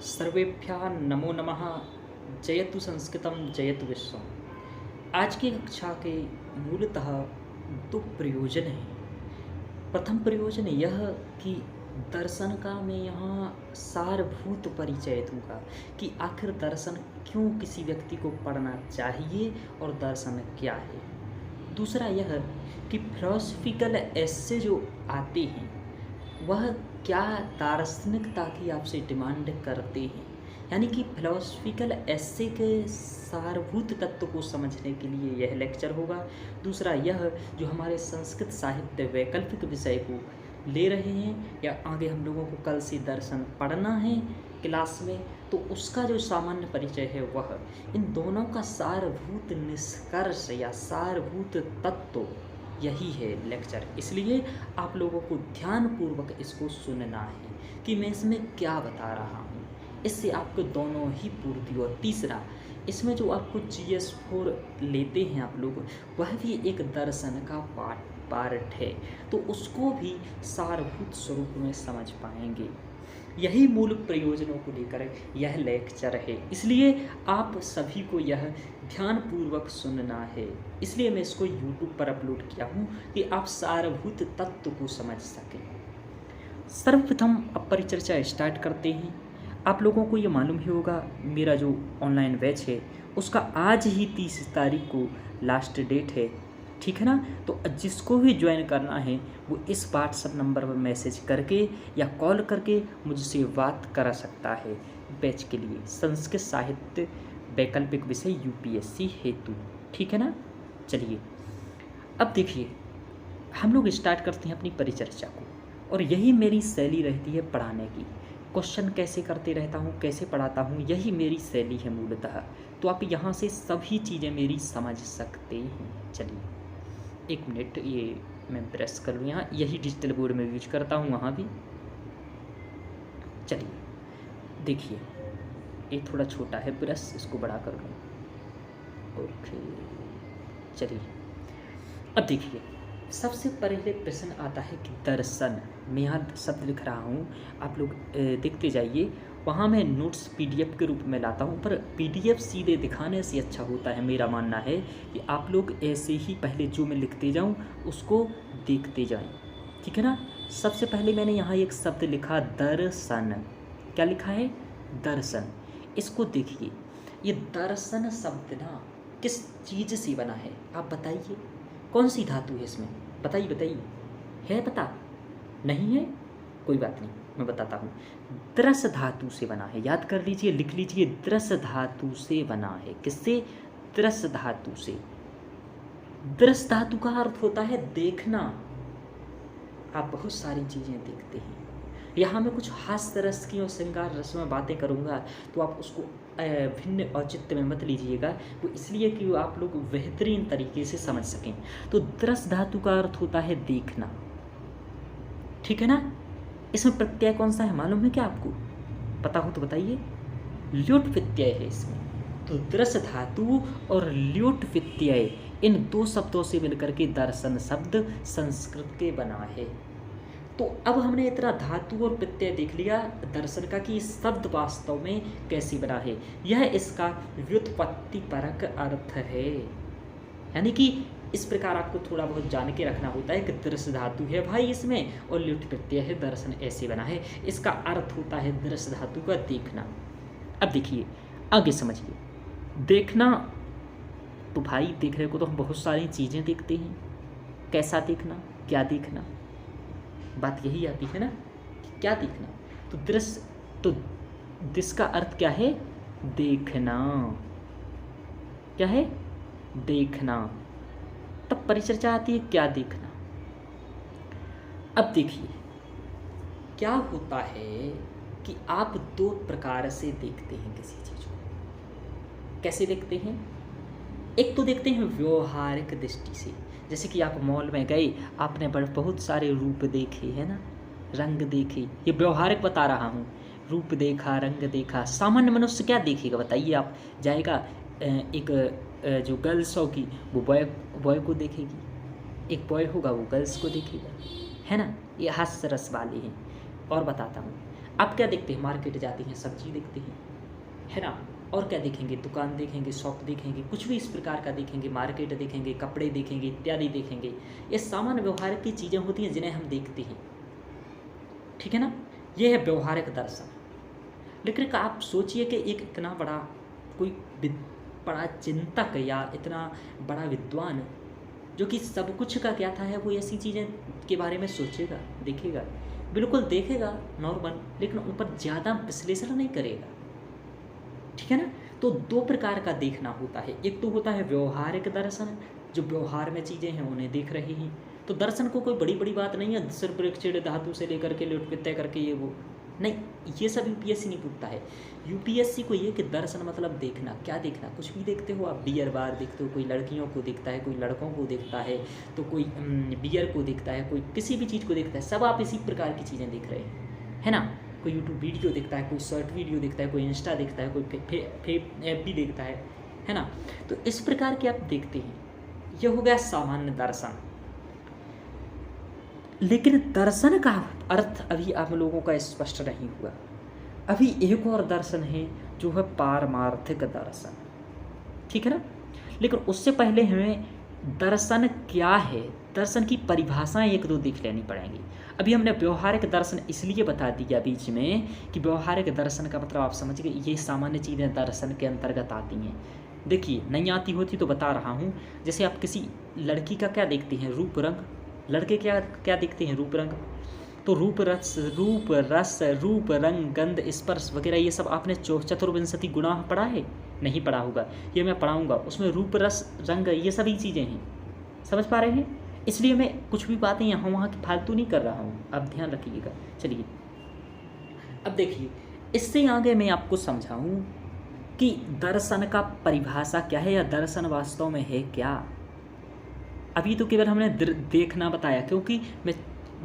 सर्वेभ्यः नमो नमः। जयतु संस्कृतं जयतु विश्वम। आज की कक्षा के मूलतः दो प्रयोजन हैं। प्रथम प्रयोजन यह कि दर्शन का मैं यहाँ सारभूत परिचय दूंगा कि आखिर दर्शन क्यों किसी व्यक्ति को पढ़ना चाहिए और दर्शन क्या है। दूसरा यह कि फिलोसफिकल एस्से जो आते हैं वह क्या दार्शनिकता की आपसे डिमांड करते हैं, यानी कि फिलोसफिकल एस्से के सारभूत तत्व को समझने के लिए यह लेक्चर होगा। दूसरा यह जो हमारे संस्कृत साहित्य वैकल्पिक विषय को ले रहे हैं या आगे हम लोगों को कल से दर्शन पढ़ना है क्लास में, तो उसका जो सामान्य परिचय है वह इन दोनों का सारभूत निष्कर्ष या सारभूत तत्व यही है लेक्चर। इसलिए आप लोगों को ध्यानपूर्वक इसको सुनना है कि मैं इसमें क्या बता रहा हूँ, इससे आपको दोनों ही पूर्ति। और तीसरा, इसमें जो आपको GS4 लेते हैं आप लोग, वह भी एक दर्शन का पार्ट है, तो उसको भी सारभूत स्वरूप में समझ पाएंगे। यही मूल प्रयोजनों को लेकर यह लेक्चर है, इसलिए आप सभी को यह ध्यानपूर्वक सुनना है। इसलिए मैं इसको YouTube पर अपलोड किया हूँ कि आप सारभूत तत्व को समझ सकें। सर्वप्रथम अब परिचर्चा स्टार्ट करते हैं। आप लोगों को ये मालूम ही होगा मेरा जो ऑनलाइन बैच है उसका आज ही 30 तारीख को लास्ट डेट है, ठीक है ना। तो जिसको भी ज्वाइन करना है वो इस व्हाट्सएप नंबर पर मैसेज करके या कॉल करके मुझसे बात करा सकता है बैच के लिए, संस्कृत साहित्य वैकल्पिक विषय UPSC हेतु, ठीक है ना। चलिए अब देखिए, हम लोग स्टार्ट करते हैं अपनी परिचर्चा को, और यही मेरी शैली रहती है पढ़ाने की। क्वेश्चन कैसे करते रहता हूँ, कैसे पढ़ाता हूँ, यही मेरी शैली है मूलतः। तो आप यहाँ से सभी चीज़ें मेरी समझ सकते हैं। चलिए 1 मिनट, ये मैं प्रेस कर लूँ यहाँ, यही डिजिटल बोर्ड में यूज करता हूँ वहाँ भी। चलिए देखिए, ये थोड़ा छोटा है ब्रश, इसको बड़ा कर लूँ। ओके चलिए अब देखिए, सबसे पहले प्रश्न आता है कि दर्शन। मैं यहाँ शब्द लिख रहा हूँ, आप लोग देखते जाइए। वहाँ मैं नोट्स PDF के रूप में लाता हूँ, पर PDF सीधे दिखाने से अच्छा होता है। मेरा मानना है कि आप लोग ऐसे ही पहले जो मैं लिखते जाऊँ उसको देखते जाएं, ठीक है ना। सबसे पहले मैंने यहाँ एक शब्द लिखा दर्शन। क्या लिखा है? दर्शन। इसको देखिए, ये दर्शन शब्द ना किस चीज़ से बना है आप बताइए। कौन सी धातु है इसमें? बताइए बताइए, है पता? नहीं है, कोई बात नहीं, मैं बताता हूँ। द्रस धातु से बना है, याद कर लीजिए, लिख लीजिए, द्रस धातु से बना है। किससे? द्रस धातु से। द्रस धातु का अर्थ होता है देखना। आप बहुत सारी चीज़ें देखते हैं। यहाँ मैं कुछ हास्य रस की और श्रृंगार रस में बातें करूँगा, तो आप उसको भिन्न औचित्य में मत लीजिएगा, वो इसलिए कि वो आप लोग बेहतरीन तरीके से समझ सकें। तो द्रस धातु का अर्थ होता है देखना, ठीक है ना। इसमें प्रत्यय कौन सा है मालूम है क्या आपको? पता हो तो बताइए। ल्योट प्रत्यय है इसमें। तो द्रस धातु और ल्योट प्रत्यय, इन दो शब्दों से मिलकर के दर्शन शब्द संस्कृत के बना है। तो अब हमने इतना धातु और प्रत्यय देख लिया दर्शन का कि शब्द वास्तव में कैसे बना है। यह इसका व्युत्पत्ति परक अर्थ है, यानी कि इस प्रकार आपको थोड़ा बहुत जान के रखना होता है कि दृश्य धातु है भाई इसमें और ल्युट प्रत्यय है, दर्शन ऐसे बना है। इसका अर्थ होता है दृश्य धातु का देखना। अब देखिए आगे समझिए। देखना, तो भाई देखने को तो हम बहुत सारी चीज़ें देखते हैं। कैसा देखना, क्या देखना, बात यही आती है ना कि क्या देखना। तो दृश्य, तो दृश्य का अर्थ क्या है? देखना। क्या है? देखना। तब परिचर्चा आती है क्या देखना। अब देखिए क्या होता है कि आप दो प्रकार से देखते हैं किसी चीज को। कैसे देखते हैं? एक तो देखते हैं व्यवहारिक दृष्टि से, जैसे कि आप मॉल में गए, आपने बहुत सारे रूप देखे है ना, रंग देखे। ये व्यवहारिक बता रहा हूँ, रूप देखा, रंग देखा। सामान्य मनुष्य क्या देखेगा बताइए? आप जाएगा, एक जो गर्ल्स होगी वो बॉय को देखेगी, एक बॉय होगा वो गर्ल्स को देखेगा, है ना। ये हास्य रस वाले हैं। और बताता हूँ, आप क्या देखते हैं? मार्केट जाते हैं, सब्जी देखते हैं, है ना, और क्या देखेंगे? दुकान देखेंगे, शॉप देखेंगे, कुछ भी इस प्रकार का देखेंगे, मार्केट देखेंगे, कपड़े देखेंगे, इत्यादि देखेंगे। ये सामान्य व्यवहार की चीज़ें होती हैं जिन्हें हम देखते हैं, ठीक है ना। ये है व्यवहारिक दर्शन। लेकिन आप सोचिए कि एक इतना बड़ा कोई बड़ा चिंतक या इतना बड़ा विद्वान जो कि सब कुछ का क्या था है, वो ऐसी चीज़ें के बारे में सोचेगा, देखेगा, बिल्कुल देखेगा नॉर्मल, लेकिन उन पर ज़्यादा विश्लेषण नहीं करेगा, ठीक है ना। तो दो प्रकार का देखना होता है। एक तो होता है व्यवहारिक दर्शन, जो व्यवहार में चीज़ें हैं उन्हें देख रहे हैं। तो दर्शन को कोई बड़ी बड़ी बात नहीं है, सिर्फ प्रेक्षण धातु से लेकर के लुट तय करके ये वो नहीं, ये सब यूपीएससी नहीं पूछता है। यूपीएससी को ये कि दर्शन मतलब देखना। क्या देखना? कुछ भी देखते हो आप, बियर बार देखते हो, कोई लड़कियों को देखता है, कोई लड़कों को देखता है, तो कोई बियर को देखता है, कोई किसी भी चीज़ को देखता है, सब आप इसी प्रकार की चीज़ें देख रहे हैं, है ना। कोई यूट्यूब वीडियो देखता है, कोई शॉर्ट वीडियो देखता है, कोई इंस्टा देखता है, कोई ऐप भी देखता है ना। तो इस प्रकार के आप देखते हैं। यह हो गया सामान्य दर्शन। लेकिन दर्शन का अर्थ अभी आप लोगों का स्पष्ट नहीं हुआ। अभी एक और दर्शन है जो है पारमार्थिक दर्शन, ठीक है ना। लेकिन उससे पहले हमें दर्शन क्या है, दर्शन की परिभाषाएं एक दो देख लेनी पड़ेंगी। अभी हमने व्यवहारिक दर्शन इसलिए बता दिया बीच में कि व्यवहारिक दर्शन का मतलब आप समझ गए, ये सामान्य चीज़ें दर्शन के अंतर्गत आती हैं। देखिए, नहीं आती होती तो बता रहा हूँ। जैसे आप किसी लड़की का क्या देखते हैं? रूप रंग। लड़के क्या क्या देखते हैं? रूप रंग। तो रूप रस रूप रंग गंध स्पर्श वगैरह ये सब आपने चतुर्विंशति गुणा पढ़ा है? नहीं पढ़ा होगा, ये मैं पढ़ाऊंगा। उसमें रूप रस रंग ये सभी चीज़ें हैं, समझ पा रहे हैं। इसलिए मैं कुछ भी बातें यहाँ वहाँ की फालतू नहीं कर रहा हूँ, आप ध्यान रखिएगा। चलिए अब देखिए, इससे आगे मैं आपको समझाऊँ कि दर्शन का परिभाषा क्या है या दर्शन वास्तव में है क्या। अभी तो केवल हमने देखना बताया, क्योंकि मैं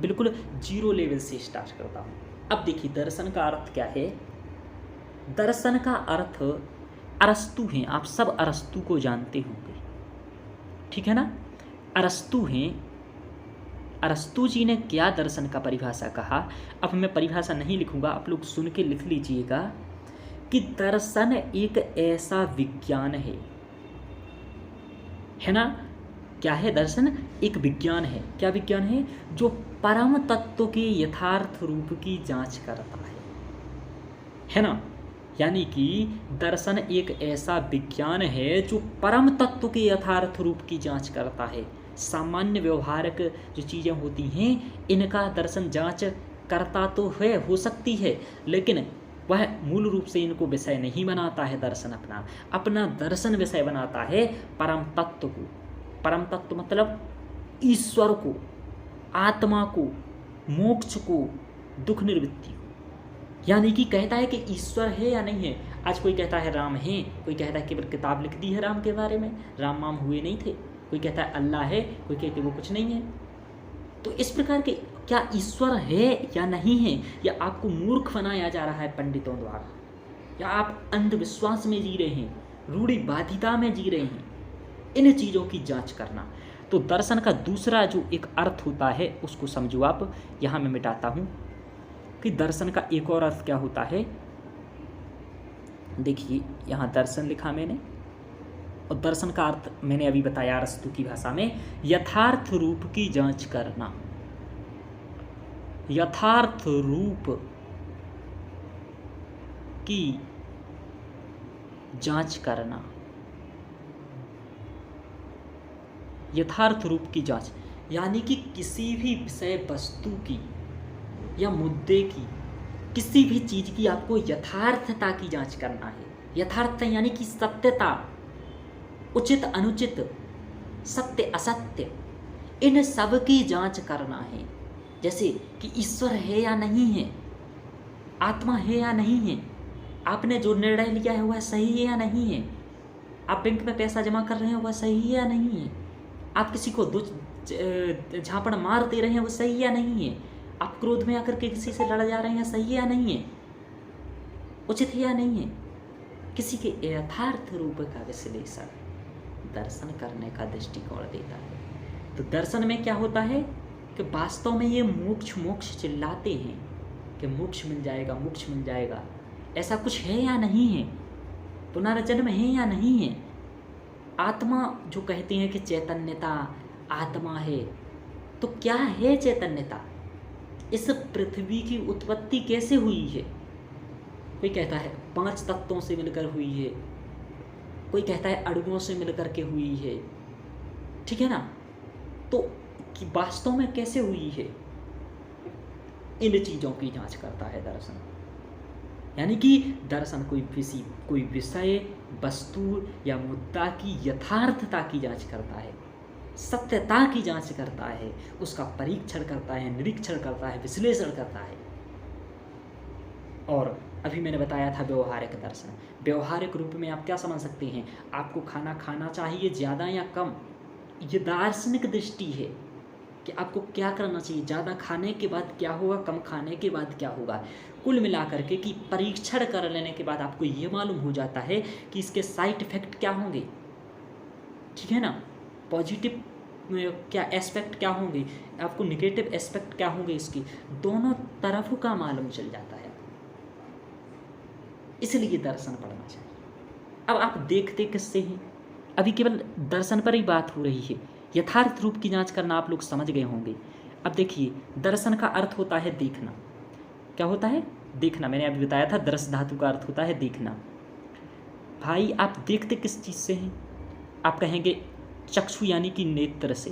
बिल्कुल जीरो लेवल से स्टार्ट करता हूँ। अब देखिए, दर्शन का अर्थ क्या है। दर्शन का अर्थ अरस्तु हैं। आप सब अरस्तु को जानते होंगे, ठीक है ना। अरस्तु हैं। अरस्तु जी ने क्या दर्शन का परिभाषा कहा। अब मैं परिभाषा नहीं लिखूंगा, आप लोग सुन के लिख लीजिएगा कि दर्शन एक ऐसा विज्ञान है ना। क्या है? दर्शन एक विज्ञान है। क्या विज्ञान है? जो परम तत्व के यथार्थ रूप की जांच करता है ना। यानी कि दर्शन एक ऐसा विज्ञान है जो परम तत्व के यथार्थ रूप की जांच करता है। सामान्य व्यवहारिक जो चीज़ें होती हैं इनका दर्शन जांच करता तो है, हो सकती है, लेकिन वह मूल रूप से इनको विषय नहीं बनाता है। दर्शन अपना दर्शन विषय बनाता है परम तत्व को। परम तत्व मतलब ईश्वर को, आत्मा को, मोक्ष को, दुख निवृत्ति को। यानी कि कहता है कि ईश्वर है या नहीं है। आज कोई कहता है राम है, कोई कहता है केवल किताब लिख दी है राम के बारे में, राम माम हुए नहीं थे। कोई कहता है अल्लाह है, कोई कहते वो कुछ नहीं है। तो इस प्रकार के क्या ईश्वर है या नहीं है, या आपको मूर्ख बनाया जा रहा है पंडितों द्वारा, या आप अंधविश्वास में जी रहे हैं, रूढ़िवादिता में जी रहे हैं, इन चीज़ों की जांच करना। तो दर्शन का दूसरा जो एक अर्थ होता है उसको समझो आप। यहाँ मैं मिटाता हूँ कि दर्शन का एक और अर्थ क्या होता है। देखिए, यहाँ दर्शन लिखा मैंने, और दर्शन का अर्थ मैंने अभी बताया अरस्तु की भाषा में, यथार्थ रूप की जांच करना। यथार्थ रूप की जांच करना। यथार्थ रूप की जांच यानी कि किसी भी विषय वस्तु की या मुद्दे की, किसी भी चीज़ की आपको यथार्थता की जांच करना है। यथार्थता यानी कि सत्यता, उचित अनुचित, सत्य असत्य, इन सब की जांच करना है। जैसे कि ईश्वर है या नहीं है, आत्मा है या नहीं है, आपने जो निर्णय लिया है वह सही है या नहीं है, आप बैंक में पैसा जमा कर रहे हैं वह सही है या नहीं है, आप किसी को झापड़ मार दे रहे हैं वो सही या नहीं है, आप क्रोध में आकर के किसी से लड़ जा रहे हैं सही है या नहीं है, उचित है या नहीं है। किसी के यथार्थ रूप का विश्लेषण दर्शन करने का दृष्टिकोण देता है। तो दर्शन में क्या होता है कि वास्तव में ये मोक्ष मोक्ष चिल्लाते हैं, कि मोक्ष मिल जाएगा, मोक्ष मिल जाएगा। ऐसा कुछ है या नहीं है? पुनर्जन्म है या नहीं है? आत्मा जो कहते हैं कि चैतन्यता आत्मा है, तो क्या है चैतन्यता? इस पृथ्वी की उत्पत्ति कैसे हुई है? कोई कहता है 5 तत्वों से मिलकर हुई है, कोई कहता है अणुओं से मिलकर के हुई है, ठीक है ना? तो कि वास्तव में कैसे हुई है, इन चीज़ों की जांच करता है दर्शन। यानी कि दर्शन कोई विषय, वस्तु या मुद्दा की यथार्थता की जांच करता है, सत्यता की जांच करता है, उसका परीक्षण करता है, निरीक्षण करता है, विश्लेषण करता है। और अभी मैंने बताया था व्यवहारिक दर्शन। व्यवहारिक रूप में आप क्या समझ सकते हैं? आपको खाना खाना चाहिए ज़्यादा या कम, ये दार्शनिक दृष्टि है कि आपको क्या करना चाहिए, ज़्यादा खाने के बाद क्या होगा, कम खाने के बाद क्या होगा। कुल मिलाकर के कि परीक्षण कर लेने के बाद आपको ये मालूम हो जाता है कि इसके साइड इफ़ेक्ट क्या होंगे, ठीक है ना? पॉजिटिव क्या एस्पेक्ट क्या होंगे, आपको निगेटिव एस्पेक्ट क्या होंगे, इसकी दोनों तरफ का मालूम चल जाता है। इसलिए दर्शन पढ़ना चाहिए। अब आप देखते किससे हैं? अभी केवल दर्शन पर ही बात हो रही है, यथार्थ रूप की जांच करना आप लोग समझ गए होंगे। अब देखिए, दर्शन का अर्थ होता है देखना। क्या होता है? देखना। मैंने अभी बताया था दर्श धातु का अर्थ होता है देखना। भाई आप देखते किस चीज़ से हैं? आप कहेंगे चक्षु यानी कि नेत्र से।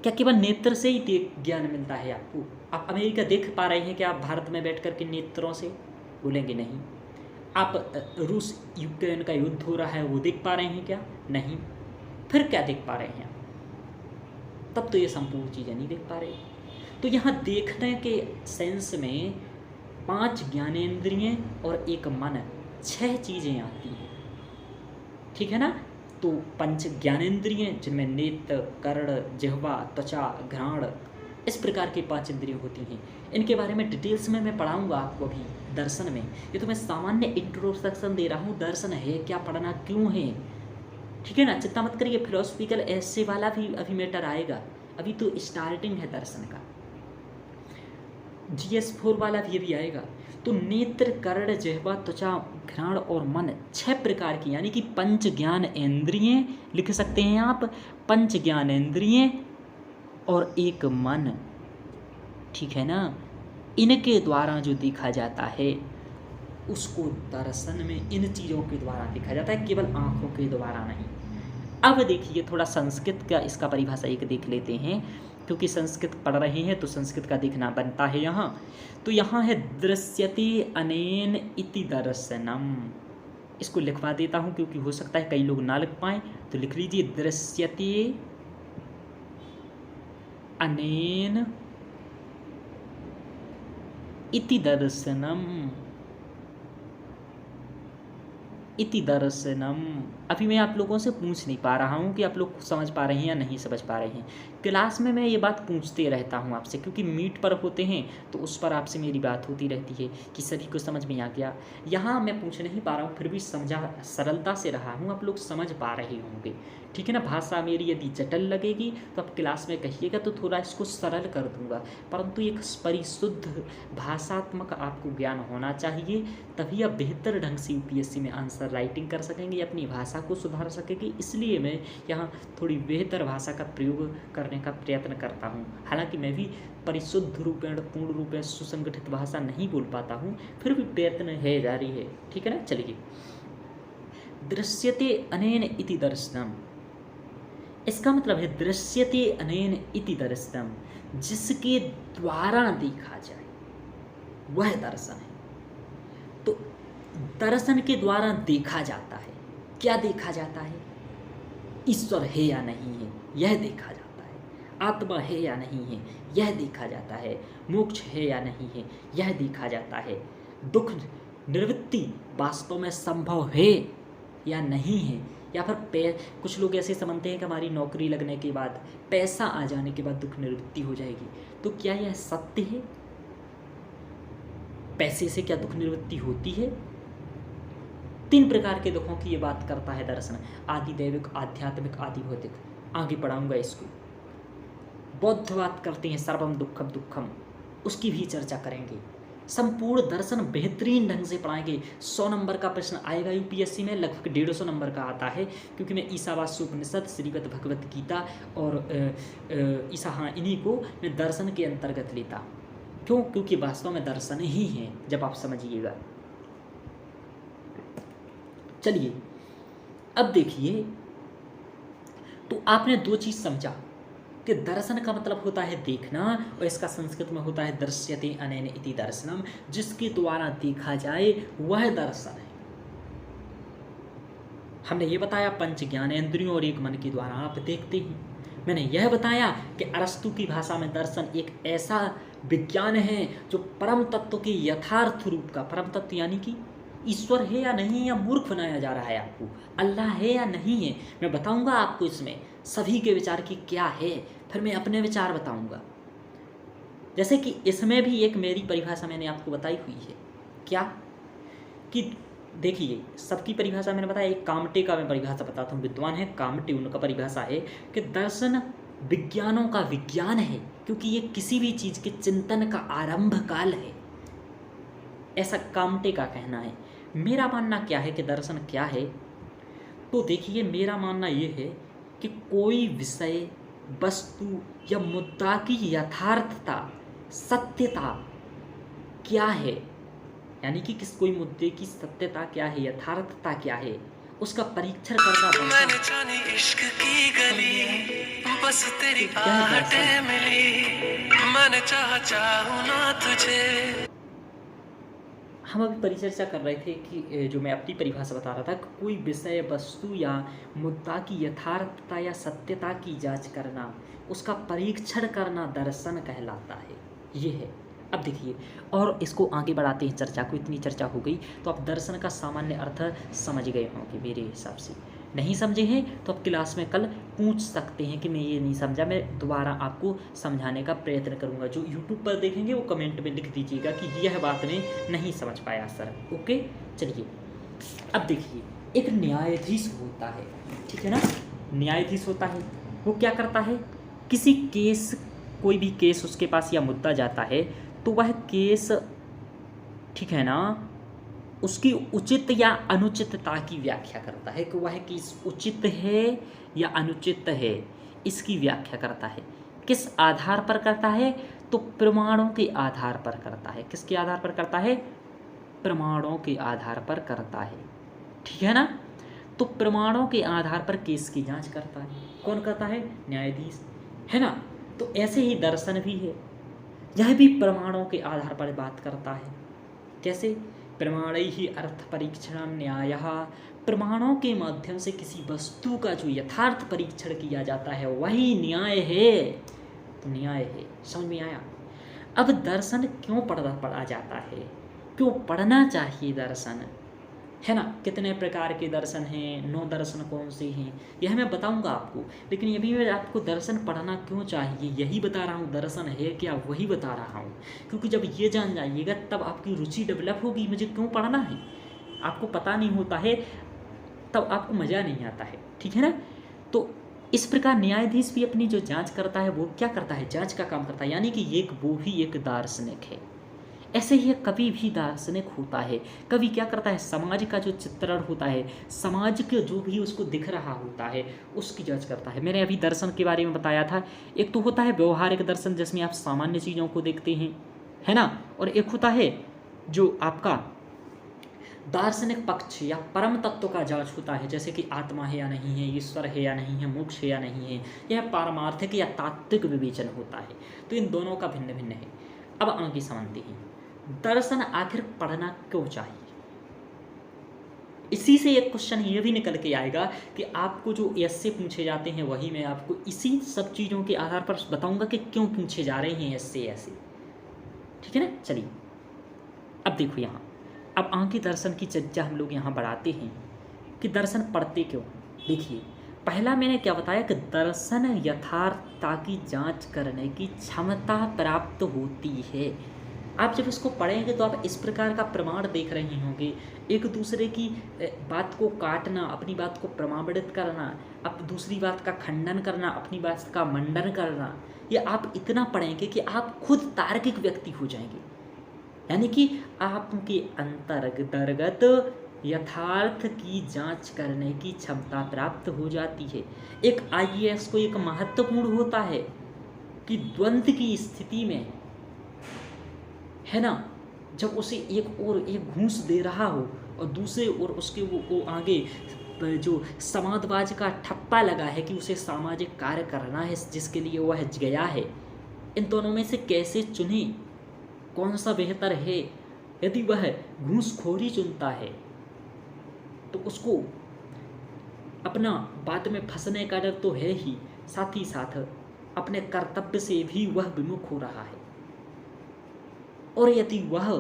क्या केवल नेत्र से ही ज्ञान मिलता है आपको? आप अमेरिका देख पा रहे हैं क्या आप भारत में बैठ कर के नेत्रों से? बोलेंगे नहीं। आप रूस यूक्रेन का युद्ध हो रहा है वो देख पा रहे हैं क्या? नहीं। फिर क्या देख पा रहे हैं? तब तो ये संपूर्ण चीज़ें नहीं देख पा रहे। तो यहाँ देखने के सेंस में 5 ज्ञानेंद्रियाँ और एक मन, 6 चीज़ें आती हैं, ठीक है ना? तो 5 ज्ञानेंद्रियाँ जिनमें नेत्र, कर्ण, जिह्वा, त्वचा, घ्राण, इस प्रकार के 5 इंद्रियाँ होती हैं। इनके बारे में डिटेल्स में मैं पढ़ाऊँगा आपको अभी दर्शन में। ये तो मैं सामान्य इंट्रोडक्शन दे रहा हूँ, दर्शन है क्या, पढ़ना क्यों है, ठीक है ना? चिंता मत करिए, फिलोसफिकल ऐसे वाला भी अभी मैटर आएगा। अभी तो स्टार्टिंग है दर्शन का, GS4 वाला भी अभी आएगा। तो नेत्र, कर्ण, जिह्वा, त्वचा, घ्राण और मन, 6 प्रकार की, यानी कि 5 ज्ञान इंद्रियाँ लिख सकते हैं आप, 5 ज्ञान इंद्रियाँ और एक मन, ठीक है ना? इनके द्वारा जो देखा जाता है उसको दर्शन में इन चीज़ों के द्वारा देखा जाता है, केवल आँखों के द्वारा नहीं। अब देखिए थोड़ा संस्कृत का इसका परिभाषा एक देख लेते हैं, क्योंकि संस्कृत पढ़ रहे हैं तो संस्कृत का देखना बनता है यहाँ। तो यहाँ है दृश्यते अनेन इति दर्शनम। इसको लिखवा देता हूँ क्योंकि हो सकता है कई लोग ना लिख पाएँ, तो लिख लीजिए दृश्यते अनेन इति दर्शनम। इति दर्शनम। अभी मैं आप लोगों से पूछ नहीं पा रहा हूँ कि आप लोग समझ पा रहे हैं या नहीं समझ पा रहे हैं। क्लास में मैं ये बात पूछते रहता हूँ आपसे, क्योंकि मीट पर होते हैं तो उस पर आपसे मेरी बात होती रहती है कि सभी को समझ में आ गया। यहाँ मैं पूछ नहीं पा रहा हूँ, फिर भी समझा सरलता से रहा हूँ, आप लोग समझ पा रहे होंगे, ठीक है ना? भाषा मेरी यदि जटिल लगेगी तो आप क्लास में कहिएगा तो थोड़ा इसको सरल कर दूंगा, परंतु एक परिशुद्ध भाषात्मक आपको ज्ञान होना चाहिए, तभी आप बेहतर ढंग से UPSC में आंसर राइटिंग कर सकेंगे, अपनी भाषा को सुधार सकेंगे। इसलिए मैं यहाँ थोड़ी बेहतर भाषा का प्रयोग करने का प्रयत्न करता हूँ। हालांकि मैं भी परिशुद्ध रूपेण पूर्ण रूप में सुसंगठित भाषा नहीं बोल पाता हूँ, फिर भी प्रयत्न है जारी है, ठीक है ना? चलिए, दृश्यते अनेन इति दर्शनम, इसका मतलब है दृश्यते अनेन इति दर्शनम, जिसके द्वारा देखा जाए वह दर्शन है। तो दर्शन के द्वारा देखा जाता है, क्या देखा जाता है? ईश्वर है या नहीं है यह देखा जाता है, आत्मा है या नहीं है यह देखा जाता है, मोक्ष है या नहीं है यह देखा जाता है, दुख निवृत्ति वास्तव में संभव है या नहीं है, या फिर कुछ लोग ऐसे समझते हैं कि हमारी नौकरी लगने के बाद, पैसा आ जाने के बाद दुख निवृत्ति हो जाएगी। तो क्या यह सत्य है? पैसे से क्या दुख निवृत्ति होती है? 3 प्रकार के दुखों की ये बात करता है दर्शन, आदि दैविक, आध्यात्मिक, आदि भौतिक। आगे पढ़ाऊंगा इसको। बौद्ध बात करते हैं सर्वम दुखम दुखम, उसकी भी चर्चा करेंगे। संपूर्ण दर्शन बेहतरीन ढंग से पढ़ाएंगे। 100 नंबर का प्रश्न आएगा यूपीएससी में, लगभग 150 नंबर का आता है, क्योंकि मैं ईसावास्य उपनिषद, श्रीमद् भगवत गीता और इन्हीं को मैं दर्शन के अंतर्गत लेता। क्यों? क्योंकि वास्तव में दर्शन ही है, जब आप समझिएगा। चलिए अब देखिए, तो आपने दो चीज समझा कि दर्शन का मतलब होता है देखना, और इसका संस्कृत में होता है दर्श्यते अनेन इति दर्शनम, जिसके द्वारा देखा जाए वह दर्शन है। हमने ये बताया पंच ज्ञानेंद्रियों और एक मन के द्वारा आप देखते हैं। मैंने यह बताया कि अरस्तु की भाषा में दर्शन एक ऐसा विज्ञान है जो परम तत्व के यथार्थ रूप का, परम तत्व यानी कि ईश्वर है या नहीं, या मूर्ख बनाया जा रहा है आपको, अल्लाह है या नहीं है, मैं बताऊंगा आपको इसमें सभी के विचार की क्या है, फिर मैं अपने विचार बताऊंगा। जैसे कि इसमें भी एक मेरी परिभाषा मैंने आपको बताई हुई है, क्या कि देखिए सबकी परिभाषा मैंने बताया, एक कामटे का मैं परिभाषा बताता हूँ, विद्वान है कामटे, उनका परिभाषा है कि दर्शन विज्ञानों का विज्ञान है, क्योंकि ये किसी भी चीज़ के चिंतन का आरंभ काल है, ऐसा कामटे का कहना है। मेरा मानना क्या है कि दर्शन क्या है, तो देखिए मेरा मानना ये है कि कोई विषय, वस्तु या मुद्दा की यथार्थता, सत्यता क्या है, यानी कि कोई मुद्दे की सत्यता क्या है, यथार्थता क्या है, उसका परीक्षण करना मैंने जानी इश्क की गली, बस तेरी आहटें मिली, मैंने चाहूं ना तुझे। हम अभी परिचर्चा कर रहे थे कि जो मैं अपनी परिभाषा बता रहा था, कोई विषय, वस्तु या मुद्दा की यथार्थता या सत्यता की जांच करना, उसका परीक्षण करना दर्शन कहलाता है। ये है। अब देखिए, और इसको आगे बढ़ाते हैं चर्चा को, इतनी चर्चा हो गई तो आप दर्शन का सामान्य अर्थ समझ गए होंगे मेरे हिसाब से। नहीं समझे हैं तो आप क्लास में कल पूछ सकते हैं कि मैं ये नहीं समझा, मैं दोबारा आपको समझाने का प्रयत्न करूँगा। जो यूट्यूब पर देखेंगे वो कमेंट में लिख दीजिएगा कि यह बात मैं नहीं समझ पाया सर। ओके, चलिए अब देखिए, एक न्यायाधीश होता है, ठीक है ना, न्यायाधीश होता है, वो क्या करता है, किसी केस, कोई भी केस उसके पास या मुद्दा जाता है तो वह केस, ठीक है ना, उसकी उचित या अनुचितता की व्याख्या करता है कि वह केस उचित है या अनुचित है, इसकी व्याख्या करता है। किस आधार पर करता है, तो प्रमाणों के आधार पर करता है। किसके आधार पर करता है, प्रमाणों के आधार पर करता है, ठीक है ना। तो प्रमाणों के आधार पर केस की जांच करता है। कौन करता है, न्यायाधीश, है ना। तो ऐसे ही दर्शन भी है, यह भी प्रमाणों के आधार पर बात करता है। कैसे, प्रमाणैहि अर्थ परीक्षणम न्यायः, प्रमाणों के माध्यम से किसी वस्तु का जो यथार्थ परीक्षण किया जाता है वही न्याय है। तो न्याय है, समझ में आया। अब दर्शन क्यों पढ़ा जाता है, क्यों पढ़ना चाहिए दर्शन, है ना। कितने प्रकार के दर्शन हैं, 9 दर्शन कौन से हैं, यह मैं बताऊंगा आपको। लेकिन अभी मैं आपको दर्शन पढ़ना क्यों चाहिए यही बता रहा हूँ, दर्शन है क्या वही बता रहा हूँ। क्योंकि जब ये जान जाइएगा तब आपकी रुचि डेवलप होगी, मुझे क्यों पढ़ना है। आपको पता नहीं होता है तब आपको मज़ा नहीं आता है, ठीक है ना। तो इस प्रकार न्यायाधीश भी अपनी जो जाँच करता है वो क्या करता है, जाँच का काम करता है, यानी कि वो भी एक दार्शनिक है। ऐसे ही कवि भी दार्शनिक होता है। कवि क्या करता है, समाज का जो चित्रण होता है, समाज के जो भी उसको दिख रहा होता है उसकी जांच करता है। मैंने अभी दर्शन के बारे में बताया था, एक तो होता है व्यवहारिक दर्शन जिसमें आप सामान्य चीज़ों को देखते हैं, है ना, और एक होता है जो आपका दार्शनिक पक्ष या परम तत्व का जांच होता है, जैसे कि आत्मा है या नहीं है, ईश्वर है या नहीं है, मोक्ष है या नहीं है, यह पारमार्थिक या तात्विक विवेचन होता है। तो इन दोनों का भिन्न भिन्न है। अब आगे समझते हैं दर्शन आखिर पढ़ना क्यों चाहिए। इसी से एक क्वेश्चन ये भी निकल के आएगा कि आपको जो ऐसे पूछे जाते हैं वही मैं आपको इसी सब चीज़ों के आधार पर बताऊंगा कि क्यों पूछे जा रहे हैं ऐसे, ठीक है ना। चलिए अब देखो यहाँ, अब आगे दर्शन की चर्चा हम लोग यहाँ बढ़ाते हैं कि दर्शन पढ़ते क्यों। देखिए पहला मैंने क्या बताया कि दर्शन यथार्थता की जांच करने की क्षमता प्राप्त होती है। आप जब इसको पढ़ेंगे तो आप इस प्रकार का प्रमाण देख रहे होंगे, एक दूसरे की बात को काटना, अपनी बात को प्रमाणित करना, अब दूसरी बात का खंडन करना, अपनी बात का मंडन करना, या आप इतना पढ़ेंगे कि आप खुद तार्किक व्यक्ति हो जाएंगे, यानी कि आपके अंतर्गत यथार्थ की जांच करने की क्षमता प्राप्त हो जाती है। एक आईएएस को एक महत्वपूर्ण होता है कि द्वंद्व की स्थिति में, है ना, जब उसे एक ओर एक घूस दे रहा हो और दूसरे ओर उसके वो आगे जो समाजवाद का ठप्पा लगा है कि उसे सामाजिक कार्य करना है जिसके लिए वह गया है, इन दोनों में से कैसे चुने, कौन सा बेहतर है। यदि वह घूसखोरी चुनता है तो उसको अपना बात में फंसने का डर तो है ही, साथ ही साथ अपने कर्तव्य से भी वह विमुख हो रहा है। और यदि वह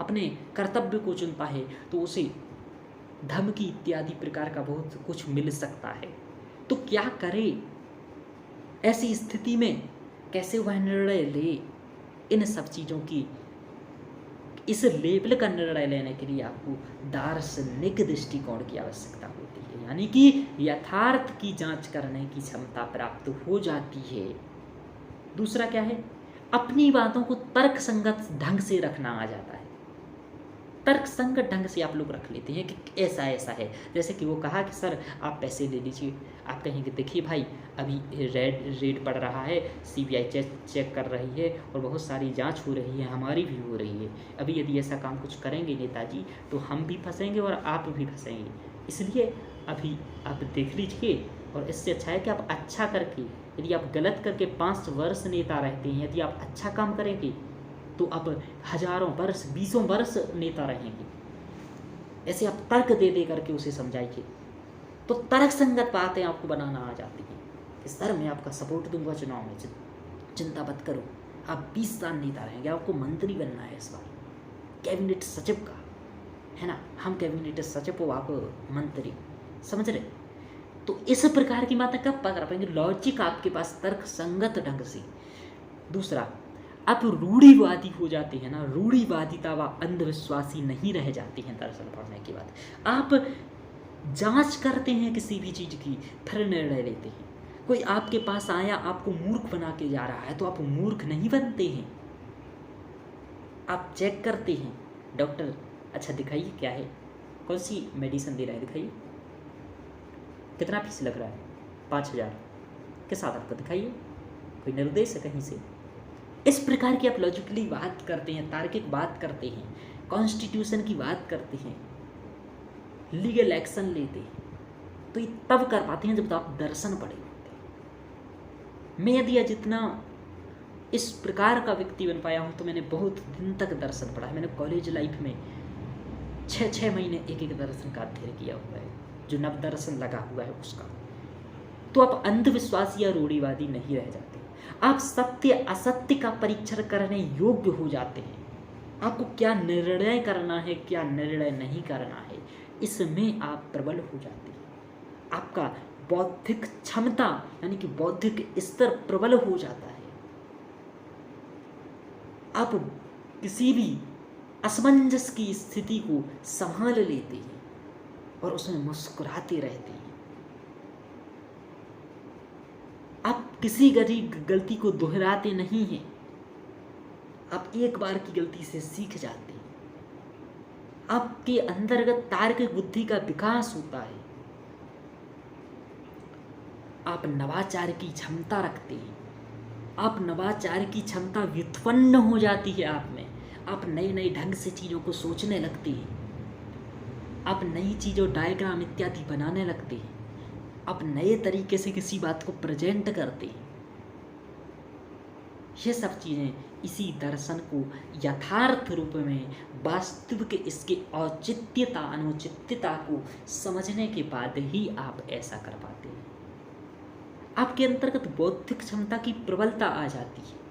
अपने कर्तव्य को चुनता है तो उसे धमकी इत्यादि प्रकार का बहुत कुछ मिल सकता है। तो क्या करे ऐसी स्थिति में, कैसे वह निर्णय ले, इन सब चीज़ों की इस लेवल का निर्णय लेने के लिए आपको दार्शनिक दृष्टिकोण की आवश्यकता होती है, यानी कि यथार्थ की जांच करने की क्षमता प्राप्त हो जाती है। दूसरा क्या है, अपनी बातों को तर्कसंगत ढंग से रखना आ जाता है। तर्कसंगत ढंग से आप लोग रख लेते हैं कि ऐसा ऐसा है। जैसे कि वो कहा कि सर आप पैसे ले लीजिए, आप कहेंगे देखिए भाई अभी रेड पड़ रहा है, सीबीआई चेक कर रही है और बहुत सारी जांच हो रही है, हमारी भी हो रही है। अभी यदि ऐसा काम कुछ करेंगे नेताजी तो हम भी फंसेंगे और आप भी फंसेंगे, इसलिए अभी आप देख लीजिए। और इससे अच्छा है कि आप अच्छा करके, यदि आप गलत करके 5 वर्ष नेता रहते हैं, यदि आप अच्छा काम करेंगे तो आप हजारों वर्ष, 20 वर्ष नेता रहेंगे। ऐसे आप तर्क दे दे करके उसे समझाइए तो तर्क संगत बातें आपको बनाना आ जाती हैं कि सर मैं आपका सपोर्ट दूंगा चुनाव में, चिंता मत करो, आप 20 साल नेता रहेंगे, आपको मंत्री बनना है इस बार, कैबिनेट सचिव का, है ना, हम कैबिनेट सचिव हो, आप मंत्री, समझ रहे। तो इस प्रकार की बातें कब पकड़ पाएंगे, लॉजिक आपके पास तर्क संगत ढंग से। दूसरा, आप रूढ़िवादी हो जाते हैं ना, रूढ़िवादिता व अंधविश्वासी नहीं रह जाती हैं दर्शन पढ़ने के बाद। आप जांच करते हैं किसी भी चीज़ की, फिर निर्णय लेते हैं। कोई आपके पास आया आपको मूर्ख बना के जा रहा है तो आप मूर्ख नहीं बनते हैं, आप चेक करते हैं। डॉक्टर अच्छा दिखाइए क्या है, कौन सी मेडिसिन दे रहा है, दिखाइए कितना फीस लग रहा है, 5000, किस आधार पर दिखाइए, कोई निर्देश है कहीं से। इस प्रकार की आप लॉजिकली बात करते हैं, तार्किक बात करते हैं, कॉन्स्टिट्यूशन की बात करते हैं, लीगल एक्शन लेते हैं, तो ये तब कर पाते हैं जब तो आप दर्शन पढ़े होते हैं। मैं यदि जितना इस प्रकार का व्यक्ति बन पाया हूँ तो मैंने बहुत दिन तक दर्शन पढ़ा है। मैंने कॉलेज लाइफ में 6 महीने एक दर्शन का अध्ययन किया हुआ है, जो नव दर्शन लगा हुआ है उसका। तो आप अंधविश्वासी या रूढ़िवादी नहीं रह जाते, आप सत्य असत्य का परीक्षण करने योग्य हो जाते हैं। आपको क्या निर्णय करना है, क्या निर्णय नहीं करना है, इसमें आप प्रबल हो जाते हैं। आपका बौद्धिक क्षमता यानी कि बौद्धिक स्तर प्रबल हो जाता है। आप किसी भी असमंजस की स्थिति को संभाल लेते हैं और उसमें मुस्कुराते रहते हैं। आप किसी गलती को दोहराते नहीं हैं, आप एक बार की गलती से सीख जाते हैं। आपके अंतर्गत तार्किक बुद्धि का विकास होता है, आप नवाचार की क्षमता रखते हैं, आप नवाचार की क्षमता व्युत्पन्न हो जाती है आप में। आप नए नए ढंग से चीज़ों को सोचने लगते हैं, आप नई चीज़ों डायग्राम इत्यादि बनाने लगते हैं, आप नए तरीके से किसी बात को प्रेजेंट करते हैं। ये सब चीज़ें इसी दर्शन को यथार्थ रूप में वास्तविक इसके औचित्यता अनुचित्यता को समझने के बाद ही आप ऐसा कर पाते हैं। आपके अंतर्गत बौद्धिक क्षमता की प्रबलता आ जाती है।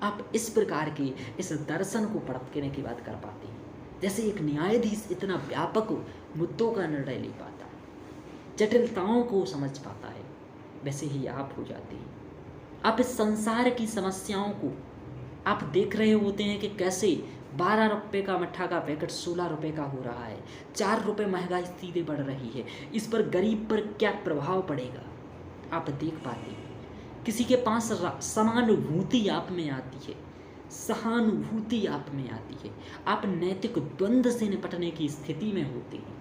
आप इस प्रकार के इस दर्शन को पढ़ने के बाद कर पाते हैं। जैसे एक न्यायाधीश इतना व्यापक मुद्दों का निर्णय ले पाता है, जटिलताओं को समझ पाता है, वैसे ही आप हो जाते हैं। आप इस संसार की समस्याओं को आप देख रहे होते हैं कि कैसे 12 रुपये का मट्ठा का पैकेट 16 रुपये का हो रहा है, 4 रुपये महंगाई सीधे बढ़ रही है, इस पर गरीब पर क्या प्रभाव पड़ेगा। आप देख पाते हैं किसी के पास समानुभूति आप में आती है, सहानुभूति आप में आती है, आप नैतिक द्वंद्व से निपटने की स्थिति में होते हैं।